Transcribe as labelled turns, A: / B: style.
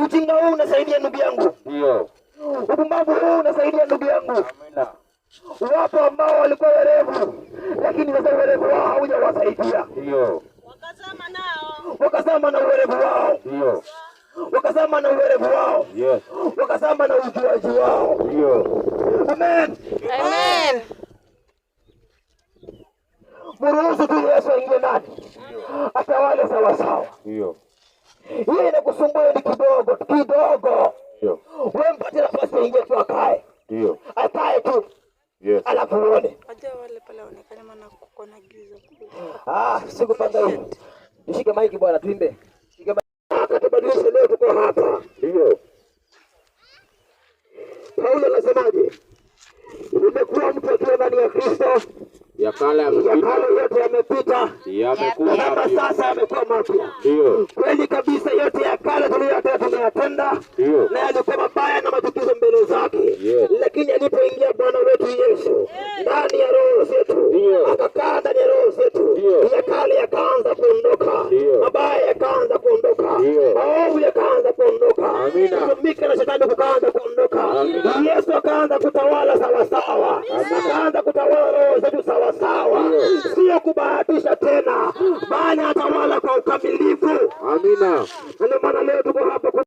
A: Ujinga huu unasaidia ndugu yangu.
B: Ndio.
A: Upumbavu huu unasaidia ndugu yangu.
B: Amina.
A: Wapo ambao walikuwa werevu, lakini sasa werevu wao haujawasaidia.
B: Ndio.
A: Wakazama na uwerevu wao.
B: Ndio.
A: Wakazama na uwerevu wao.
B: Yes.
A: Wakazama na ujuaji wao.
B: Ndio.
A: Amen.
C: Amen.
A: Mruhusu tu Yesu aingie ndani. Atawale sawa sawa.
B: Ndio.
A: Yeye inakusumbua ni kidogo kidogo.
B: Ndio.
A: Wewe mpate nafasi aingie tu akae.
B: Ndio.
A: Akae tu.
B: Yes.
A: Alafu uone.
C: Aje wale pale waonekane maana kuko na giza.
A: Sikupanga hiyo. Nishike maiki bwana tuimbe. Shika maiki. Katubadilishe leo tuko hapa.
B: Ndio.
A: Paulo anasemaje? Umekuwa mtu akiwa ndani ya Kristo.
B: Ya kale
A: yote yamepita.
B: Yamekuwa
A: mapya. Sasa yamekuwa mapya.
B: Ndio.
A: Kweli kabisa, yote ya kale tumeyatenda.
B: Ndio.
A: Na yalikuwa mabaya na machukizo mbele zake.
B: Yes.
A: Lakini alipoingia Bwana wetu Yesu ndani ya roho zetu, akakaa ndani ya roho zetu, ya kale yakaanza kuondoka. Mabaya yakaanza kuondoka. Maovu yakaanza kuondoka. Kutumika na shetani kukaanza kuondoka. Yesu akaanza kutawala sawa sawa. Akaanza kutawala roho zetu sawa sawa. Sio kubahatisha.